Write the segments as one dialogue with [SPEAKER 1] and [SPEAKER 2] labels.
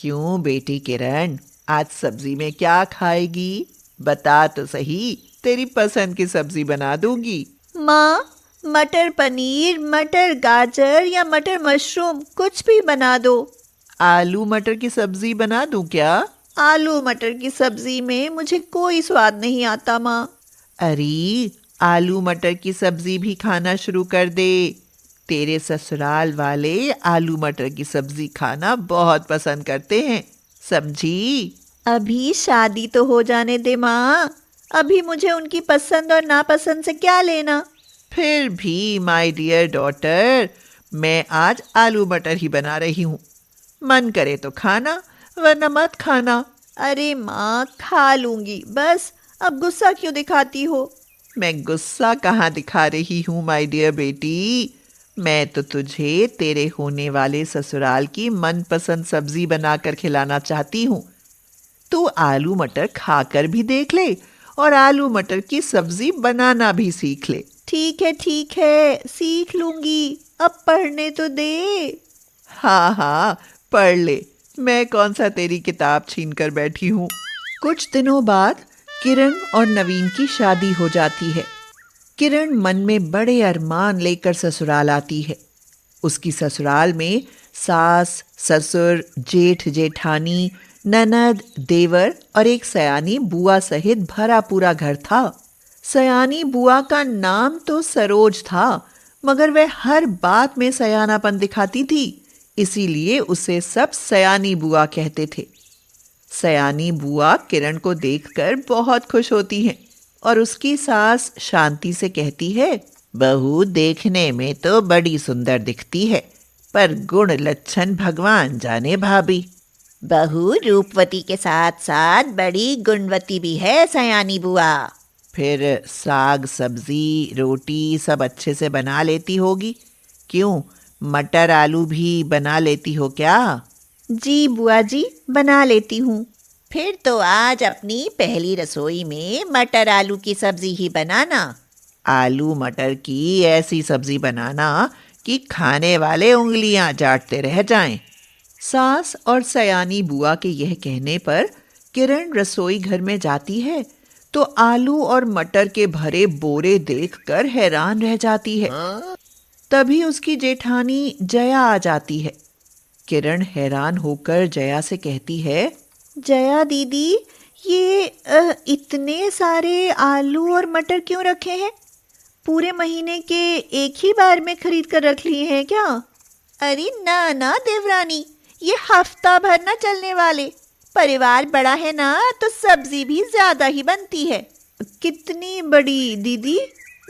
[SPEAKER 1] क्यों बेटी किरण, आज सब्जी में क्या खाएगी? बता तो सही, तेरी पसंद की सब्जी बना दूंगी।
[SPEAKER 2] माँ, मटर पनीर, मटर गाजर या मटर मशरूम कुछ भी बना दो।
[SPEAKER 1] आलू मटर की सब्जी बना दूं क्या?
[SPEAKER 2] आलू मटर की सब्जी में मुझे कोई स्वाद नहीं आता माँ।
[SPEAKER 1] अरे, आलू मटर की सब्जी भी खाना शुरू कर दे। तेरे ससुराल वाले आलू मटर की सब्जी खाना बहुत पसंद करते हैं, समझी?
[SPEAKER 2] अभी शादी तो हो जाने दे माँ। अभी मुझे उनकी पसंद और नापसंद से क्या लेना।
[SPEAKER 1] फिर भी माय डियर डॉटर, मैं आज आलू मटर ही बना रही हूँ। मन करे तो खाना, वरना मत खाना।
[SPEAKER 2] अरे माँ, खा लूंगी, बस अब गुस्सा क्यों दिखाती हो?
[SPEAKER 1] मैं गुस्सा कहाँ दिखा रही हूँ माय डियर बेटी। मैं तो तुझे तेरे होने वाले ससुराल की मनपसंद सब्जी बनाकर खिलाना चाहती हूँ। तू आलू मटर खाकर भी देख ले और आलू मटर की सब्जी बनाना भी सीख ले।
[SPEAKER 2] ठीक है, सीख लूंगी। अब पढ़ने तो दे।
[SPEAKER 1] हाँ हाँ, पढ़ ले। मैं कौन सा तेरी किताब छीन कर बैठी हूँ। कुछ दिनों बाद किरण और नवीन की शादी हो जाती है। किरण मन में बड़े अरमान लेकर ससुराल आती है। उसकी ससुराल में सास, ससुर, जेठ जेठानी, ननद, देवर और एक सयानी बुआ सहित भरा पूरा घर था। सयानी बुआ का नाम तो सरोज था, मगर वह हर बात में सयानापन दिखाती थी, इसीलिए उसे सब सयानी बुआ कहते थे। सयानी बुआ किरण को देखकर बहुत खुश होती हैं और उसकी सास शांति से कहती है, बहू देखने में तो बड़ी सुंदर दिखती है, पर गुण लक्षण भगवान जाने भाभी।
[SPEAKER 2] बहू रूपवती के साथ साथ बड़ी गुणवती भी है सयानी बुआ।
[SPEAKER 1] फिर साग सब्जी रोटी सब अच्छे से बना लेती होगी। क्यों, मटर आलू भी बना लेती हो क्या?
[SPEAKER 2] जी बुआ जी, बना लेती हूँ।
[SPEAKER 3] फिर तो आज अपनी पहली रसोई में मटर आलू की सब्जी ही बनाना।
[SPEAKER 1] आलू मटर की ऐसी सब्जी बनाना कि खाने वाले उंगलियां चाटते रह जाएं। सास और सयानी बुआ के यह कहने पर किरण रसोई घर में जाती है तो आलू और मटर के भरे बोरे देखकर हैरान रह जाती है। तभी उसकी जेठानी जया आ जाती है। किरण हैरान होकर जया से कहती है,
[SPEAKER 2] जया दीदी, ये इतने सारे आलू और मटर क्यों रखे हैं? पूरे महीने के एक ही बार में खरीद कर रख लिए हैं क्या?
[SPEAKER 3] अरे ना ना देवरानी, ये हफ्ता भर ना चलने वाले। परिवार बड़ा है ना, तो सब्जी भी ज्यादा ही बनती है।
[SPEAKER 2] कितनी बड़ी दीदी?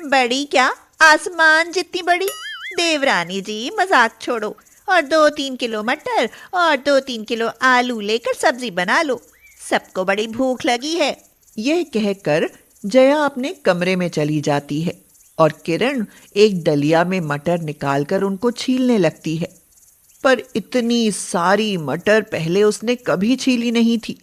[SPEAKER 3] बड़ी क्या, आसमान जितनी बड़ी। देवरानी जी मजाक छोड़ो और 2-3 किलो मटर और 2-3 किलो आलू लेकर सब्जी बना लो। सबको बड़ी भूख लगी है।
[SPEAKER 1] यह कहकर जया अपने कमरे में चली जाती है और किरण एक डलिया में मटर निकालकर उनको छीलने लगती है। पर इतनी सारी मटर पहले उसने कभी छीली नहीं थी,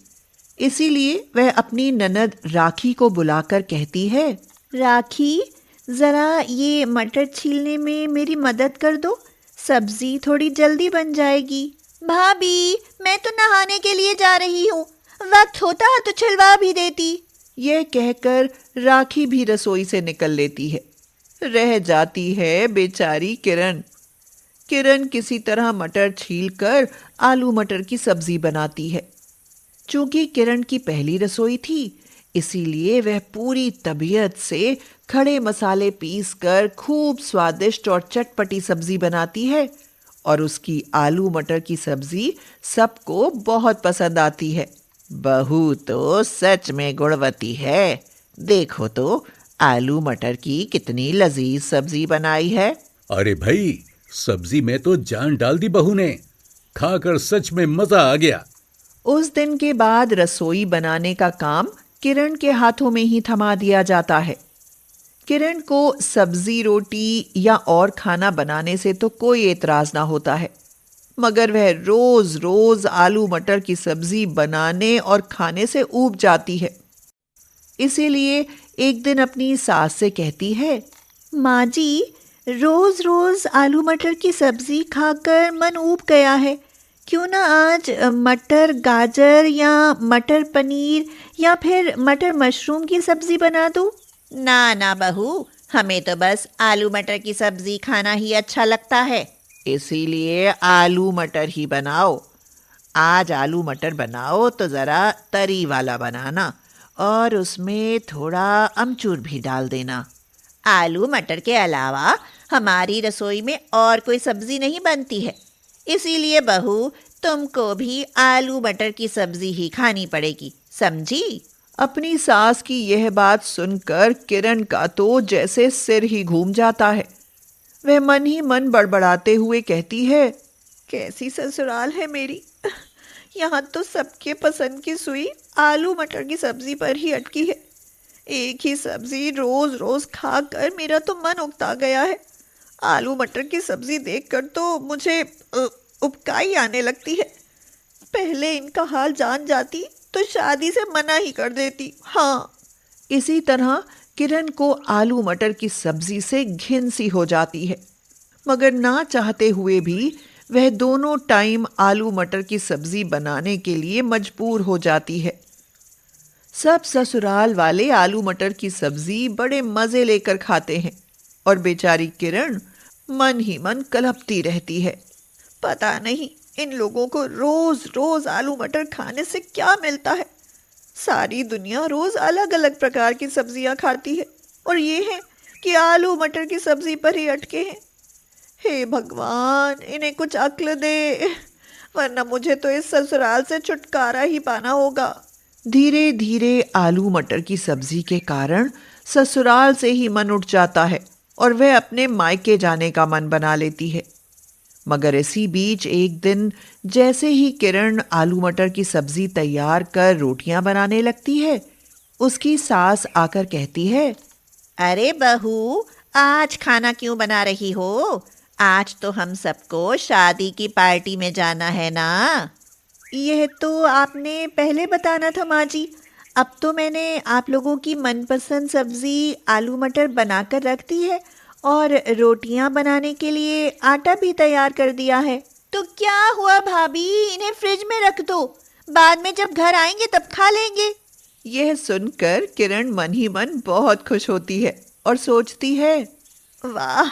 [SPEAKER 1] इसीलिए वह अपनी ननद राखी को बुलाकर कहती है,
[SPEAKER 2] राखी, जरा ये मटर छीलने में मेरी मदद कर दो, सब्जी थोड़ी जल्दी बन जाएगी।
[SPEAKER 3] भाभी, मैं तो नहाने के लिए जा रही हूँ, वक्त होता तो छिलवा भी देती।
[SPEAKER 1] यह कहकर राखी भी रसोई से निकल लेती है। रह जाती है बेचारी किरण। किरण किसी तरह मटर छीलकर आलू मटर की सब्जी बनाती है। चूंकि किरण की पहली रसोई थी, इसीलिए वह पूरी तबीयत से खड़े मसाले पीसकर खूब स्वादिष्ट और चटपटी सब्जी बनाती है और उसकी आलू मटर की सब्जी सबको बहुत पसंद आती है। बहू तो सच में गुणवती है। देखो तो आलू मटर की कितनी लजीज सब्जी बनाई है।
[SPEAKER 4] अरे भाई, सब्जी में तो जान डाल दी बहू ने। खाकर सच में मजा आ गया।
[SPEAKER 1] उस दिन के बाद रसोई बनाने का काम किरण के हाथों में ही थमा दिया जाता है। किरण को सब्जी रोटी या और खाना बनाने से तो कोई एतराज ना होता है, मगर वह रोज रोज आलू मटर की सब्जी बनाने और खाने से ऊब जाती है। इसीलिए एक दिन अपनी सास से कहती है,
[SPEAKER 2] माँ जी, रोज रोज आलू मटर की सब्जी खाकर मन ऊब गया है। क्यों ना आज मटर गाजर या मटर पनीर या फिर मटर मशरूम की सब्जी बना दूँ?
[SPEAKER 3] ना ना बहू, हमें तो बस आलू मटर की सब्जी खाना ही अच्छा लगता है।
[SPEAKER 1] इसीलिए आलू मटर ही बनाओ। आज आलू मटर बनाओ तो ज़रा तरी वाला बनाना और उसमें थोड़ा अमचूर भी डाल देना।
[SPEAKER 3] आलू मटर के अलावा हमारी रसोई में और कोई सब्जी नहीं बनती है, इसीलिए बहू तुमको भी आलू मटर की सब्जी ही खानी पड़ेगी, समझी?
[SPEAKER 1] अपनी सास की यह बात सुनकर किरण का तो जैसे सिर ही घूम जाता है। वह मन ही मन बड़बड़ाते हुए कहती है,
[SPEAKER 2] कैसी ससुराल है मेरी। यहाँ तो सबके पसंद की सुई आलू मटर की सब्जी पर ही अटकी है। एक ही सब्जी रोज रोज खाकर मेरा तो मन उकता गया है। आलू मटर की सब्जी देखकर तो मुझे उबकाई आने लगती है। पहले इनका हाल जान जाती तो शादी से मना ही कर देती। हाँ,
[SPEAKER 1] इसी तरह किरण को आलू मटर की सब्जी से घिन सी हो जाती है, मगर ना चाहते हुए भी वह दोनों टाइम आलू मटर की सब्जी बनाने के लिए मजबूर हो जाती है। सब ससुराल वाले आलू मटर की सब्जी बड़े मजे लेकर खाते हैं और बेचारी किरण मन ही मन कलपती रहती है।
[SPEAKER 2] पता नहीं इन लोगों को रोज रोज आलू मटर खाने से क्या मिलता है। सारी दुनिया रोज अलग अलग प्रकार की सब्जियां खाती है और ये है कि आलू मटर की सब्जी पर ही अटके हैं। हे भगवान, इन्हें कुछ अक्ल दे, वरना मुझे तो इस ससुराल से छुटकारा ही पाना होगा।
[SPEAKER 1] धीरे धीरे आलू मटर की सब्जी के कारण ससुराल से ही मन उठ जाता है और वह अपने मायके जाने का मन बना लेती है। मगर इसी बीच एक दिन जैसे ही किरण आलू मटर की सब्जी तैयार कर रोटियां बनाने लगती है, उसकी सास आकर कहती है,
[SPEAKER 3] अरे बहू, आज खाना क्यों बना रही हो? आज तो हम सबको शादी की पार्टी में जाना है ना।
[SPEAKER 2] यह तो आपने पहले बताना था माँ जी। अब तो मैंने आप लोगों की मनपसंद सब्जी आलू मटर बनाकर रख दी है और रोटियां बनाने के लिए आटा भी तैयार कर दिया है।
[SPEAKER 3] तो क्या हुआ भाभी, इन्हें फ्रिज में रख दो, बाद में जब घर आएंगे तब खा लेंगे।
[SPEAKER 1] यह सुनकर किरण मन ही मन बहुत खुश होती है और सोचती है,
[SPEAKER 2] वाह,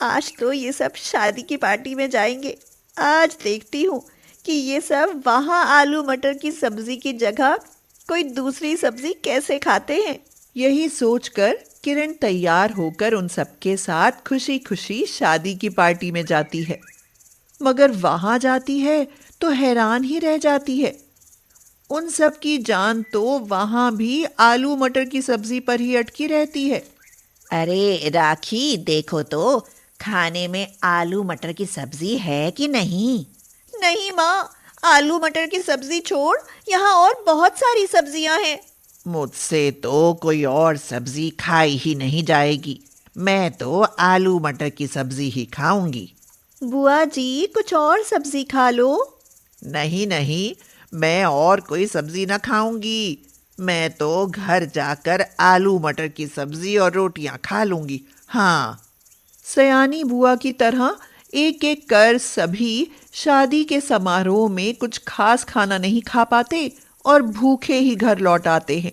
[SPEAKER 2] आज तो ये सब शादी की पार्टी में जाएंगे। आज देखती हूँ कि ये सब वहाँ आलू मटर की सब्जी की जगह कोई दूसरी सब्जी कैसे खाते हैं।
[SPEAKER 1] यही सोचकर किरण तैयार होकर उन सबके साथ खुशी खुशी शादी की पार्टी में जाती है। मगर वहां जाती है तो हैरान ही रह जाती है। उन सब की जान तो वहां भी आलू मटर की सब्जी पर ही अटकी रहती है।
[SPEAKER 3] अरे राखी, देखो तो खाने में आलू मटर की सब्जी है कि नहीं?
[SPEAKER 2] नहीं माँ, आलू मटर की सब्जी छोड़ यहाँ और बहुत सारी सब्जियां हैं।
[SPEAKER 1] मुझसे तो कोई और सब्जी खाई ही नहीं जाएगी। मैं तो आलू मटर की सब्जी ही खाऊंगी।
[SPEAKER 2] बुआ जी, कुछ और सब्जी खा लो।
[SPEAKER 1] नहीं नहीं, मैं और कोई सब्जी ना खाऊंगी। मैं तो घर जाकर आलू मटर की सब्जी और रोटियां खा लूंगी। हाँ। सयानी बुआ की तरह एक एक कर सभी शादी के समारोह में कुछ खास खाना नहीं खा पाते और भूखे ही घर लौट आते हैं।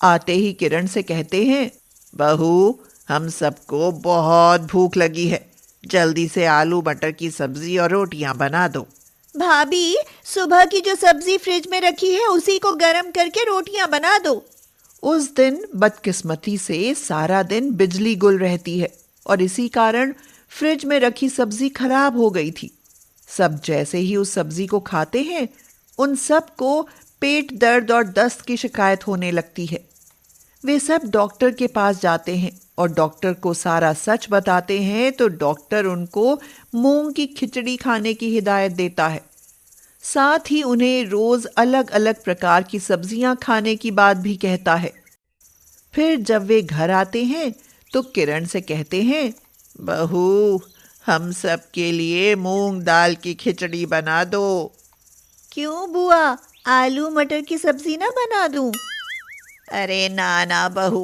[SPEAKER 1] आते ही किरण से कहते हैं, बहू, हम सबको बहुत भूख लगी है, जल्दी से आलू मटर की सब्जी और रोटियां बना दो।
[SPEAKER 2] भाभी, सुबह की जो सब्जी फ्रिज में रखी है उसी को गर्म करके रोटियां बना दो।
[SPEAKER 1] उस दिन बदकिस्मती से सारा दिन बिजली गुल रहती है और इसी कारण फ्रिज में रखी सब्जी खराब हो गई थी। सब जैसे ही उस सब्जी को खाते हैं, उन सब को पेट दर्द और दस्त की शिकायत होने लगती है। वे सब डॉक्टर के पास जाते हैं और डॉक्टर को सारा सच बताते हैं तो डॉक्टर उनको मूंग की खिचड़ी खाने की हिदायत देता है। साथ ही उन्हें रोज अलग अलग प्रकार की सब्जियां खाने की बात भी कहता है। फिर जब वे घर आते हैं तो किरण से कहते हैं, बहू, हम सब के लिए मूंग दाल की खिचड़ी बना दो।
[SPEAKER 2] क्यों बुआ, आलू मटर की सब्जी ना बना दूं?
[SPEAKER 3] अरे ना ना बहू,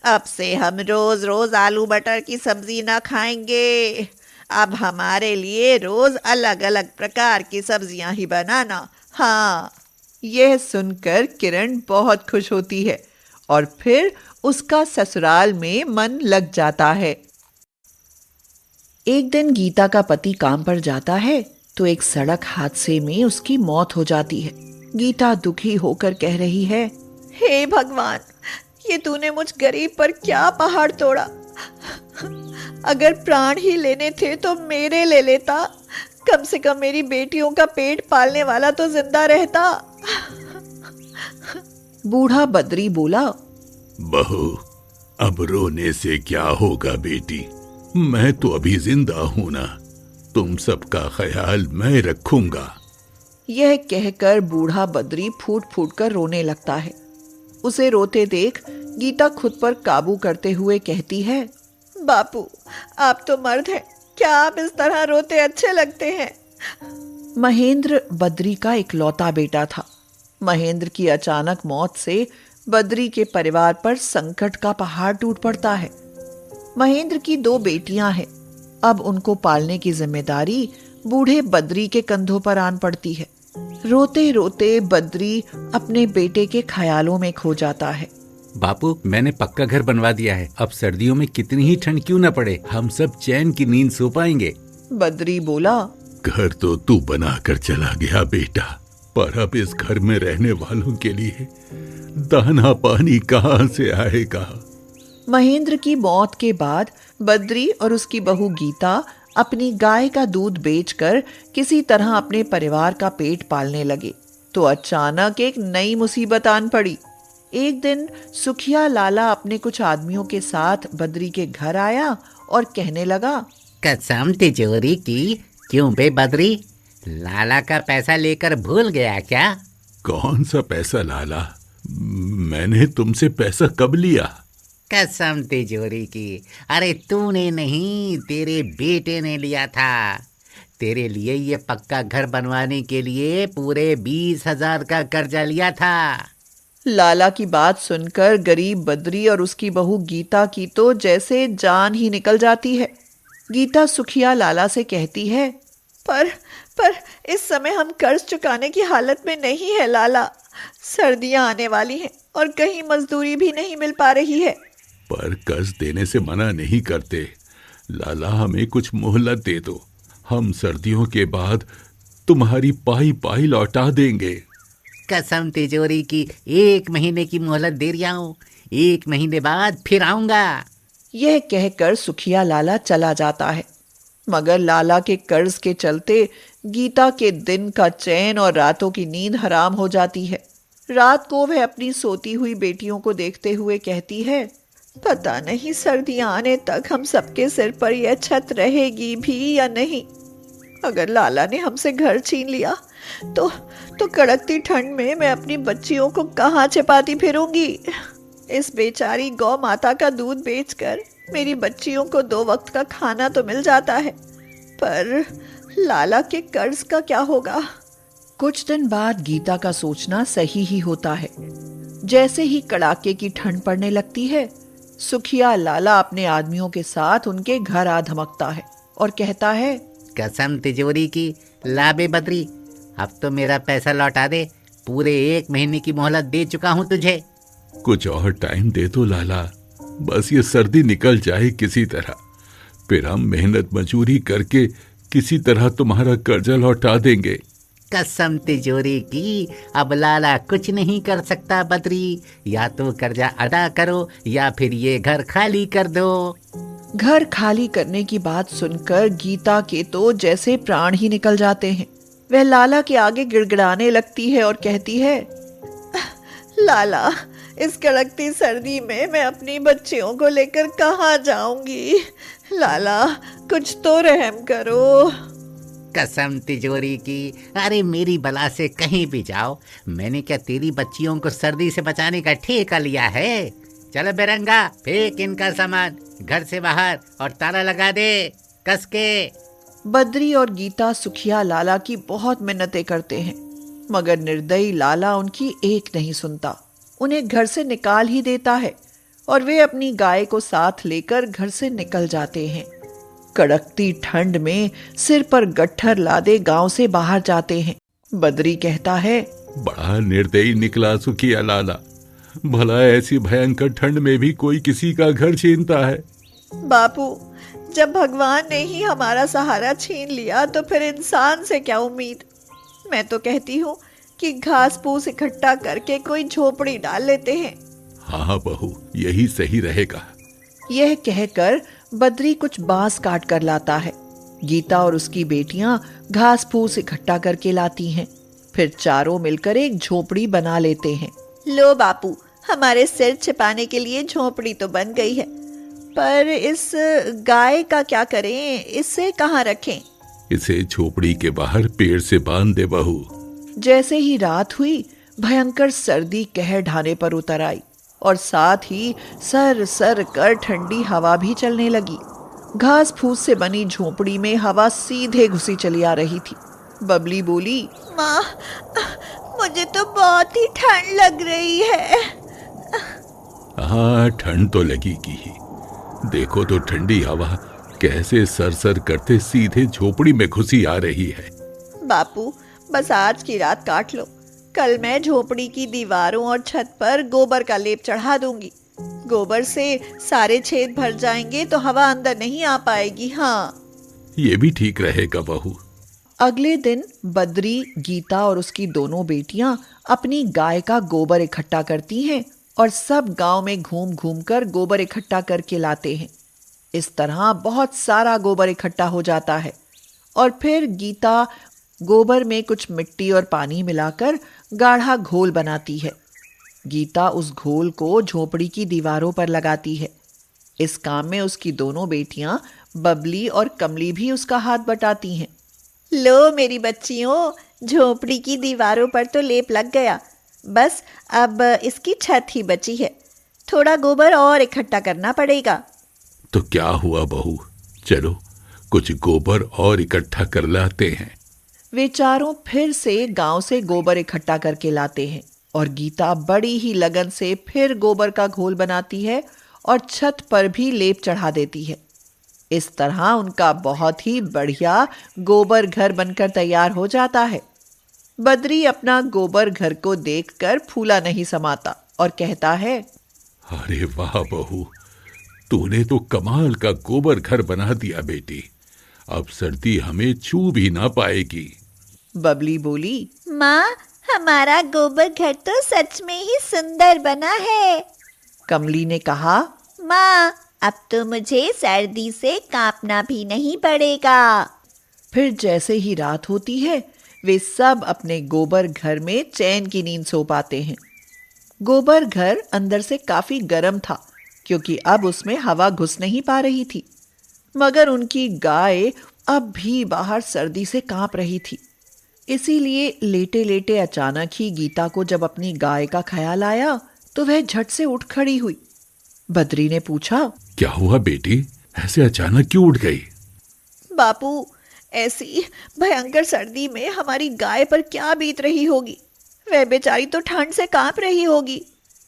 [SPEAKER 3] अब से हम रोज रोज आलू मटर की सब्जी ना खाएंगे।
[SPEAKER 2] अब हमारे लिए रोज अलग अलग प्रकार की सब्जियां ही बनाना। हाँ।
[SPEAKER 1] यह सुनकर किरण बहुत खुश होती है और फिर उसका ससुराल में मन लग जाता है। एक दिन गीता का पति काम पर जाता है तो एक सड़क हादसे में उसकी मौत हो जाती है। गीता दुखी होकर कह रही है,
[SPEAKER 2] हे भगवान, ये तूने मुझ गरीब पर क्या पहाड़ तोड़ा। अगर प्राण ही लेने थे तो मेरे ले लेता, कम से कम मेरी बेटियों का पेट पालने वाला तो जिंदा रहता।
[SPEAKER 1] बूढ़ा बद्री बोला,
[SPEAKER 4] बहू, अब रोने से क्या होगा बेटी, मैं तो अभी जिंदा हूं ना, तुम सबका ख्याल मैं रखूंगा।
[SPEAKER 1] यह कहकर बूढ़ा बद्री फूट फूट कर रोने लगता है। उसे रोते देख गीता खुद पर काबू करते हुए कहती है,
[SPEAKER 2] बापू, आप तो मर्द हैं, क्या आप इस तरह रोते अच्छे लगते हैं।
[SPEAKER 1] महेंद्र बद्री का इकलौता बेटा था। महेंद्र की अचानक मौत से बद्री के परिवार पर संकट का पहाड़ टूट पड़ता है। महेंद्र की 2 बेटियां हैं। अब उनको पालने की जिम्मेदारी बूढ़े बद्री के कंधों पर आन पड़ती है। रोते रोते बद्री अपने बेटे के ख्यालों में खो जाता है।
[SPEAKER 5] बापू, मैंने पक्का घर बनवा दिया है, अब सर्दियों में कितनी ही ठंड क्यों न पड़े, हम सब चैन की नींद सो पाएंगे।
[SPEAKER 1] बद्री बोला,
[SPEAKER 4] घर तो तू बना कर चला गया बेटा, पर अब इस घर में रहने वालों के लिए दाना पानी कहां से आएगा।
[SPEAKER 1] महेंद्र की मौत के बाद बद्री और उसकी बहू गीता अपनी गाय का दूध बेचकर किसी तरह अपने परिवार का पेट पालने लगे तो अचानक एक नई मुसीबत आन पड़ी। एक दिन सुखिया लाला अपने कुछ आदमियों के साथ बद्री के घर आया और कहने लगा,
[SPEAKER 6] कसम तिजोरी की, क्यों बे बद्री, लाला का पैसा लेकर भूल गया क्या?
[SPEAKER 4] कौन सा पैसा लाला, मैंने तुमसे पैसा कब लिया?
[SPEAKER 6] कसम तिजोरी की, अरे तूने नहीं, तेरे बेटे ने लिया था। तेरे लिए ये पक्का घर बनवाने के लिए पूरे 20,000 का कर्जा लिया था।
[SPEAKER 1] लाला की बात सुनकर गरीब बद्री और उसकी बहू गीता की तो जैसे जान ही निकल जाती है। गीता सुखिया लाला से कहती है,
[SPEAKER 2] पर इस समय हम कर्ज चुकाने की हालत में नहीं है लाला। सर्दियां आने वाली हैं और कहीं मजदूरी भी नहीं मिल पा रही है।
[SPEAKER 4] पर कर्ज देने से मना नहीं करते लाला, हमें कुछ मोहलत दे दो, हम सर्दियों के बाद तुम्हारी पाई पाई लौटा देंगे।
[SPEAKER 6] कसम तिजोरी की, 1 महीने की मोहलत दे रहा हूँ, 1 महीने बाद फिर आऊंगा।
[SPEAKER 1] यह कहकर सुखिया लाला चला जाता है। मगर लाला के कर्ज के चलते गीता के दिन का चैन और रातों की नींद हराम हो जाती है। रात को वह अपनी सोती हुई बेटियों को देखते हुए कहती है,
[SPEAKER 2] पता नहीं सर्दियां आने तक हम सबके सिर पर यह छत रहेगी भी या नहीं। अगर लाला ने हमसे घर छीन लिया तो कड़कती ठंड में मैं अपनी बच्चियों को कहाँ छिपाती फिरूंगी। इस बेचारी गौ माता का दूध बेचकर मेरी बच्चियों को 2 वक्त का खाना तो मिल जाता है, पर लाला के कर्ज का क्या होगा।
[SPEAKER 1] कुछ दिन बाद गीता का सोचना सही ही होता है। जैसे ही कड़ाके की ठंड पड़ने लगती है, सुखिया लाला अपने आदमियों के साथ उनके घर आ धमकता है और कहता है,
[SPEAKER 6] कसम तिजोरी की, ला बे बद्री, अब तो मेरा पैसा लौटा दे, पूरे 1 महीने की मोहलत दे चुका हूँ तुझे।
[SPEAKER 4] कुछ और टाइम दे दो लाला, बस ये सर्दी निकल जाए किसी तरह, फिर हम मेहनत मजूरी करके किसी तरह तुम्हारा कर्जा लौटा देंगे।
[SPEAKER 6] कसम तिजोरी की, अब लाला कुछ नहीं कर सकता बद्री, या तो कर्जा अदा करो या फिर ये घर खाली कर दो।
[SPEAKER 1] घर खाली करने की बात सुनकर गीता के तो जैसे प्राण ही निकल जाते हैं। वह लाला के आगे गिड़गिड़ाने लगती है और कहती है,
[SPEAKER 2] लाला, इस कड़कती सर्दी में मैं अपनी बच्चियों को लेकर कहाँ जाऊंगी। लाला, कुछ तो रहम करो।
[SPEAKER 6] कसम तिजोरी की, अरे मेरी बला से कहीं भी जाओ, मैंने क्या तेरी बच्चियों को सर्दी से बचाने का ठेका लिया है। चलो बेरंगा, फेंक इनका सामान घर से बाहर और ताला लगा दे कस के।
[SPEAKER 1] बद्री और गीता सुखिया लाला की बहुत मिन्नतें करते हैं, मगर निर्दयी लाला उनकी एक नहीं सुनता। उन्हें घर से निकाल ही देता है और वे अपनी गाय को साथ लेकर घर से निकल जाते हैं। कड़कती ठंड में सिर पर गट्ठर लादे गांव से बाहर जाते हैं। बद्री कहता है,
[SPEAKER 4] बड़ा निर्दयी निकला सुखिया लाला। भला ऐसी भयंकर ठंड में भी कोई किसी का घर छीनता है।
[SPEAKER 2] बापू, जब भगवान ने ही हमारा सहारा छीन लिया तो फिर इंसान से क्या उम्मीद। मैं तो कहती हूँ कि घास फूस इकट्ठा करके कोई झोपड़ी डाल लेते हैं।
[SPEAKER 4] हाँ बहू, यही सही रहेगा।
[SPEAKER 1] यह कहकर बद्री कुछ बांस काट कर लाता है। गीता और उसकी बेटियां घास फूस इकट्ठा करके लाती हैं। फिर चारों मिलकर एक झोपड़ी बना लेते हैं।
[SPEAKER 2] लो बापू, हमारे सिर छिपाने के लिए झोपड़ी तो बन गई है, पर इस गाय का क्या करें? इसे कहाँ रखें?
[SPEAKER 4] इसे झोपड़ी के बाहर पेड़ से बांध दे बहू।
[SPEAKER 1] जैसे ही रात हुई, भयंकर सर्दी कहर ढाने पर उतर आई और साथ ही सर सर कर ठंडी हवा भी चलने लगी। घास फूस से बनी झोपड़ी में हवा सीधे घुसी चली आ रही थी। बबली बोली,
[SPEAKER 2] माँ, मुझे तो बहुत ही ठंड लग रही है।
[SPEAKER 4] हाँ, ठंड तो लगेगी ही। देखो तो ठंडी हवा कैसे सरसर करते सीधे झोपड़ी में घुसी आ रही है।
[SPEAKER 2] बापू, बस आज की रात काट लो। कल मैं झोपड़ी की दीवारों और छत पर गोबर का लेप चढ़ा दूंगी। गोबर से सारे छेद भर जाएंगे तो हवा अंदर नहीं आ पाएगी। हाँ,
[SPEAKER 4] ये भी ठीक रहेगा बहू।
[SPEAKER 1] अगले दिन बद्री, गीता और उसकी दोनों बेटियां अपनी गाय का गोबर इकट्ठा करती हैं और सब गांव में घूम घूम कर गोबर इकट्ठा करके लाते हैं। इस तरह बहुत सारा गोबर इकट्ठा हो जाता है और फिर गीता गोबर में कुछ मिट्टी और पानी मिलाकर गाढ़ा घोल बनाती है। गीता उस घोल को झोपड़ी की दीवारों पर लगाती है। इस काम में उसकी दोनों बेटियां बबली और कमली भी उसका हाथ बटाती हैं।
[SPEAKER 2] लो मेरी बच्चियों, झोपड़ी की दीवारों पर तो लेप लग गया, बस अब इसकी छत ही बची है। थोड़ा गोबर और इकट्ठा करना पड़ेगा।
[SPEAKER 4] तो क्या हुआ बहू, चलो कुछ गोबर और इकट्ठा कर लाते हैं।
[SPEAKER 1] वे चारों फिर से गांव से गोबर इकट्ठा करके लाते हैं और गीता बड़ी ही लगन से फिर गोबर का घोल बनाती है और छत पर भी लेप चढ़ा देती है। इस तरह उनका बहुत ही बढ़िया गोबर घर बनकर तैयार हो जाता है। बद्री अपना गोबर घर को देखकर फूला नहीं समाता और कहता है,
[SPEAKER 4] अरे वाह बहू, तूने तो कमाल का गोबर घर बना दिया बेटी। अब सर्दी हमें छू भी ना पाएगी।
[SPEAKER 1] बबली बोली,
[SPEAKER 3] माँ, हमारा गोबर घर तो सच में ही सुंदर बना है।
[SPEAKER 1] कमली ने कहा,
[SPEAKER 3] माँ, अब तो मुझे सर्दी से कांपना भी नहीं पड़ेगा।
[SPEAKER 1] फिर जैसे ही रात होती है, वे सब अपने गोबर घर में चैन की नींद सो पाते हैं। गोबर घर अंदर से काफी गर्म था क्योंकि अब उसमें हवा घुस नहीं पा रही थी, मगर उनकी गाय अब भी बाहर सर्दी से कांप रही थी। इसीलिए लेटे लेटे अचानक ही गीता को जब अपनी गाय का ख्याल आया तो वह झट से उठ खड़ी हुई। बद्री ने पूछा,
[SPEAKER 4] क्या हुआ बेटी, ऐसे अचानक क्यों उठ गई?
[SPEAKER 2] बापू, ऐसी भयंकर सर्दी में हमारी गाय पर क्या बीत रही होगी। वह बेचारी तो ठंड से कांप रही होगी।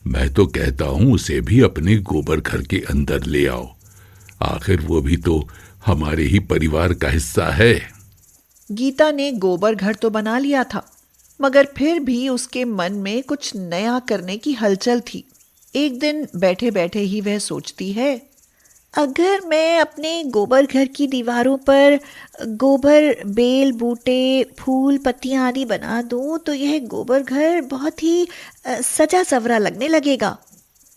[SPEAKER 4] मैं तो कहता हूँ उसे भी अपने गोबर घर के अंदर ले आओ। आखिर वो भी तो हमारे ही परिवार का हिस्सा है।
[SPEAKER 1] गीता ने गोबर घर तो बना लिया था, मगर फिर भी उसके मन में कुछ नया करने की हलचल थी। एक दिन बैठे बैठे ही वह सोचती है,
[SPEAKER 2] अगर मैं अपने गोबर घर की दीवारों पर गोबर, बेल, बूटे, फूल, पत्तियां आदि बना दूं तो यह गोबर घर बहुत ही सजा सवरा लगने लगेगा।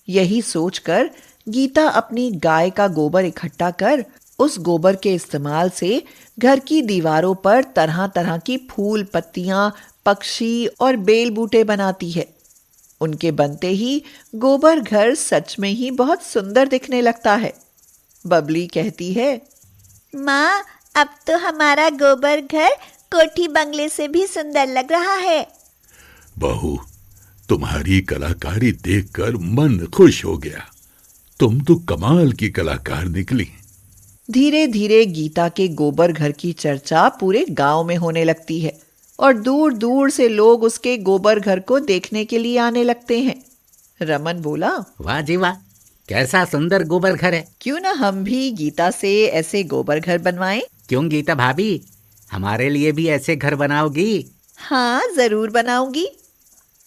[SPEAKER 1] यही सोचकर गीता अपनी गाय का गोबर इकट्ठा कर उस गोबर के इस्तेमाल से घर की दीवारों पर तरह तरह की फूल, पत्तियां, पक्षी और बेल बूटे बनाती है। उनके बनते ही गोबर घर सच में ही बहुत सुंदर दिखने लगता है। बबली कहती है,
[SPEAKER 3] माँ, अब तो हमारा गोबर घर कोठी बंगले से भी सुंदर लग रहा है।
[SPEAKER 4] बहू, तुम्हारी कलाकारी देखकर मन खुश हो गया। तुम तो कमाल की कलाकार निकली।
[SPEAKER 1] धीरे धीरे गीता के गोबर घर की चर्चा पूरे गांव में होने लगती है और दूर दूर से लोग उसके गोबर घर को देखने के लिए आने लगते हैं। रमन बोला,
[SPEAKER 6] वाह जी वाह, कैसा सुंदर गोबर घर है।
[SPEAKER 2] क्यों ना हम भी गीता से ऐसे गोबर घर बनवाएं?
[SPEAKER 6] क्यों गीता भाभी, हमारे लिए भी ऐसे घर बनाओगी?
[SPEAKER 2] हाँ, जरूर बनाऊंगी।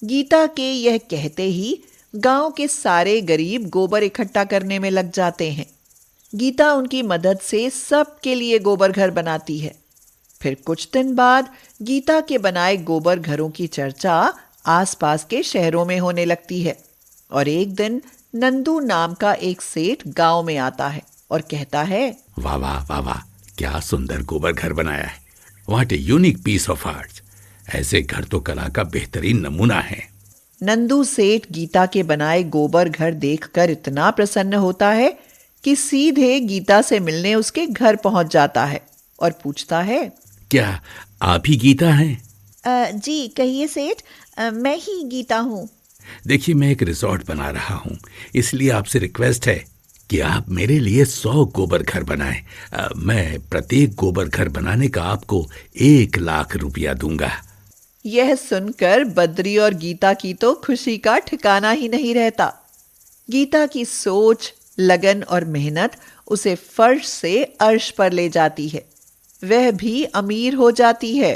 [SPEAKER 1] गीता के यह कहते ही गांव के सारे गरीब गोबर इकट्ठा करने में लग जाते हैं। गीता उनकी मदद से सबके लिए गोबर घर बनाती है। फिर कुछ दिन बाद गीता के बनाए गोबर घरों की चर्चा आसपास के शहरों में होने लगती है और एक दिन नंदू नाम का एक सेठ गांव में आता है और कहता है,
[SPEAKER 4] वाह वाह वाह वाह, क्या सुंदर गोबर घर बनाया है। What a unique piece of art. ऐसे घर तो कला का बेहतरीन नमूना है।
[SPEAKER 1] नंदू सेठ गीता के बनाए गोबर घर देखकर इतना प्रसन्न होता है कि सीधे गीता से मिलने उसके घर पहुंच जाता है और पूछता है,
[SPEAKER 4] क्या आप ही गीता हैं?
[SPEAKER 2] जी कहिए सेठ, मैं ही गीता हूँ।
[SPEAKER 4] देखिए, मैं एक रिजॉर्ट बना रहा हूँ, इसलिए आपसे रिक्वेस्ट है कि आप मेरे लिए 100 गोबर घर बनाएं। मैं प्रत्येक गोबर घर बनाने का आपको 1 लाख रुपया दूंगा।
[SPEAKER 1] यह सुनकर बद्री और गीता की तो खुशी का ठिकाना ही नहीं रहता। गीता की सोच, लगन और मेहनत उसे फर्श से अर्श पर ले जाती है। वह भी अमीर हो जाती है।